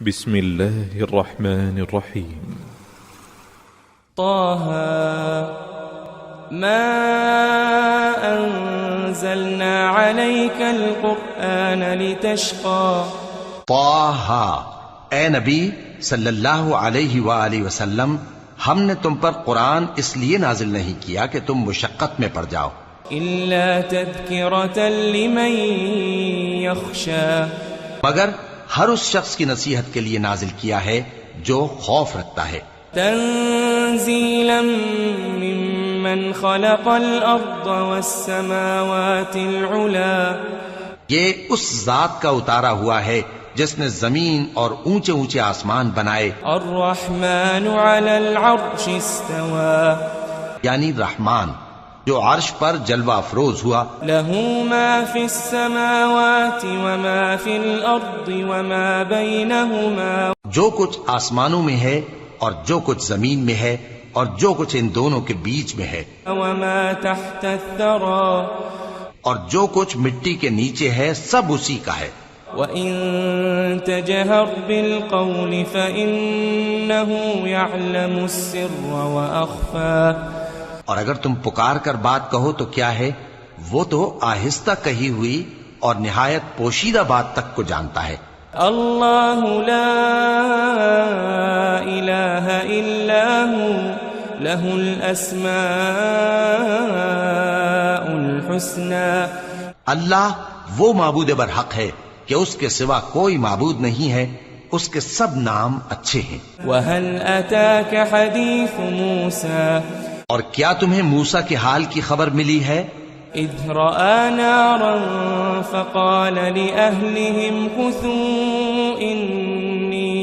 بسم الله الرحمن الرحيم. طه ما أنزلنا عليك القرآن لتشقى. طه، اے نبی صلی اللہ علیہ وآلہ وسلم، ہم نے تم پر قرآن اس لیے نازل نہیں کیا کہ تم مشقت میں پڑ جاؤ، إلا تذكرة لمن يخشى. مگر ہر اس شخص کی نصیحت کے لیے نازل کیا ہے جو خوف رکھتا ہے، تنزيلا ممن خلق الأرض والسماوات العلا. یہ اس ذات کا اتارا ہوا ہے جس نے زمین اور اونچے اونچے آسمان بنائے، الرحمن على العرش استوى. یعنی رحمان جو عرش پر جلوہ افروز ہوا. له ما في السماوات وما في الأرض وما بينهما. جو کچھ آسمانوں میں ہے اور جو کچھ زمین میں ہے اور جو کچھ ان دونوں کے بیچ میں ہے، وما تحت الثرى. اور جو کچھ مٹی کے نیچے ہے سب اسی کا ہے. وَإِن تَجْهَرْ بِالْقَوْلِ فَإِنَّهُ يَعْلَمُ السِّرَّ وَأَخْفَى. اور اگر تم پکار کر بات کہو تو کیا ہے، وہ تو آہستہ کہی ہوئی اور نہایت پوشیدہ بات تک کو جانتا ہے. اللہ لا الہ الا ہو لہ الاسماء الحسنى. اللہ وہ معبود برحق ہے کہ اس کے سوا کوئی معبود نہیں ہے، اس کے سب نام اچھے ہیں. وَهَلْ أَتَاكَ حَدِيثُ مُوسَى. اور کیا تمہیں موسیٰ کے حال کی خبر ملی ہے؟ اذ رأى نارا فقال لأهلهم كثوا إني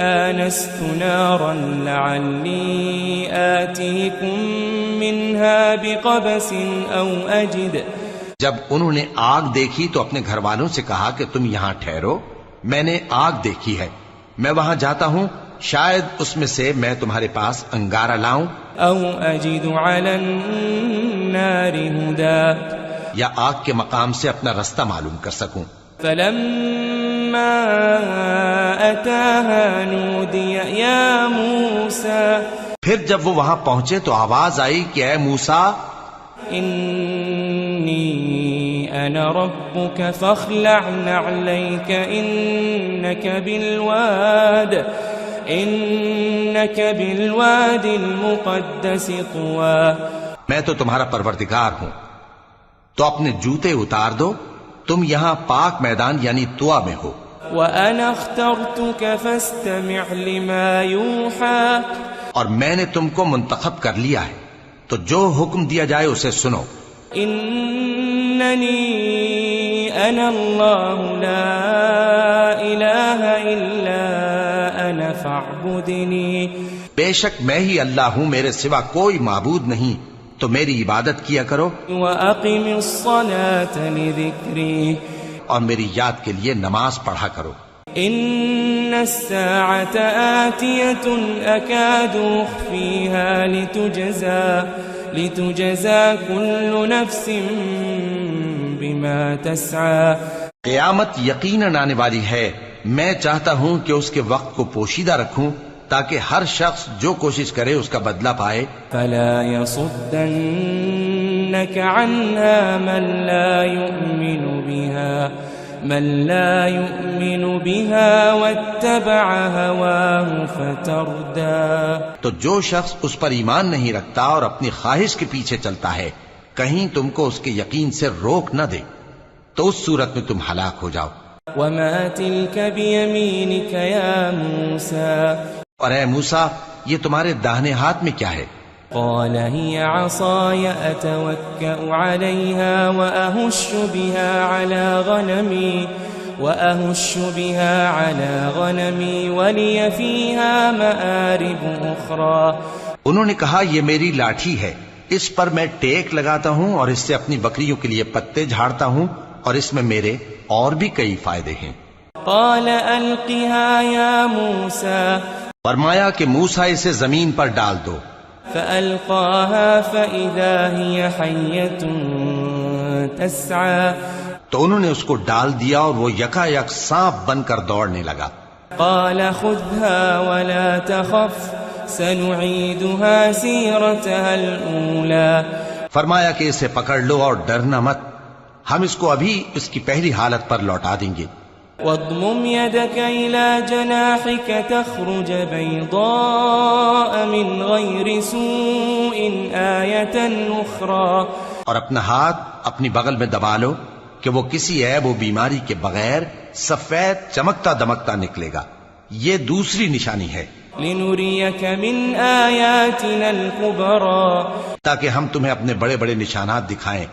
آنست نارا لعلي آتيكم منها بقبس أو أجد. جب انہوں نے آگ دیکھی تو اپنے گھر والوں سے کہا کہ تم یہاں ٹھہرو، میں نے آگ دیکھی ہے، میں وہاں جاتا ہوں، شاید اس میں سے میں تمہارے پاس انگارہ لاؤں، او اجد علی النار هدى. یا آگ کے مقام سے اپنا رستہ معلوم کر سکوں. فلما اتاها نودی یا موسیٰ. پھر جب وہ وہاں پہنچے تو آواز آئی کہ اے موسیٰ، انی انا ربک فاخلع نعلیک انک بالواد المقدس طوى. میں تو تمہارا پروردگار ہوں، تو اپنے جوتے اتار دو، تم یہاں پاک میدان یعنی طویٰ میں ہو. وَأَنَا اخْتَرْتُكَ فَاسْتَمِعْ لِمَا يُوحَى. اور میں نے تم کو منتخب کر لیا ہے، تو جو حکم دیا جائے اسے سنو. اننی انا اللہ لا الہ الا انا فاعبدنی. بے شک میں ہی اللہ ہوں، میرے سوا کوئی معبود نہیں، تو میری عبادت کیا کرو. وَأَقِمِ الصَّلَاةَ لِذِكْرِي. اور میری یاد کے لیے نماز پڑھا کرو. ان الساعة آتية أكاد أخفيها لتجزى كل نفس بما تسعى. قیامت یقیناً آنے والی ہے، میں چاہتا ہوں کہ اس کے وقت کو پوشیدہ رکھوں تاکہ ہر شخص جو کوشش کرے اس کا بدلہ پائے. فلا يصدنك عنها من لا يؤمن بها واتبع هواه فتردى. تو جو شخص اس پر ایمان نہیں رکھتا اور اپنی خواہش کے پیچھے چلتا ہے، کہیں تم کو اس کے یقین سے روک نہ دے، تو اس صورت میں تم ہلاک ہو جاؤ. وما تلك بيمينك يا موسى. اور اے موسیٰ، یہ تمہارے داہنے ہاتھ میں کیا ہے؟ قال هي عصاي أتوكأ عليها وأهش بها على غنمي ولي فيها مآرب أخرى. انہوں نے کہا یہ میری لاٹھی ہے، اس پر میں ٹیک لگاتا ہوں اور اس سے اپنی بکریوں کے لیے پتے جھاڑتا ہوں، اور اس میں میرے اور بھی کئی فائدے ہیں. قال ألقها يا موسى. فرمایا کہ موسیٰ اسے زمین پر ڈال دو. فألقاها فإذا هي حية تسعى تو انہوں نے اس کو ڈال دیا اور وہ یکا یک سانپ بن کر دوڑنے لگا. قال خذها ولا تخف سنعيدها سيرتها الأولى فرمایا کہ اسے پکڑ لو اور ڈرنا مت، ہم اس کو ابھی اس کی پہلی حالت پر لوٹا دیں گے. واضمم يدك إلى جناحك تخرج بيضاء من غير سوء آية أخرى اور اپنا ہاتھ اپنی بغل میں دبا لو کہ وہ کسی عیب و بیماری کے بغیر سفید چمکتا دمکتا نکلے گا. یہ دوسری نشانی ہے. لنريك من آياتنا الكبرى تاکہ ہم تمہیں اپنے بڑے بڑے نشانات دکھائیں.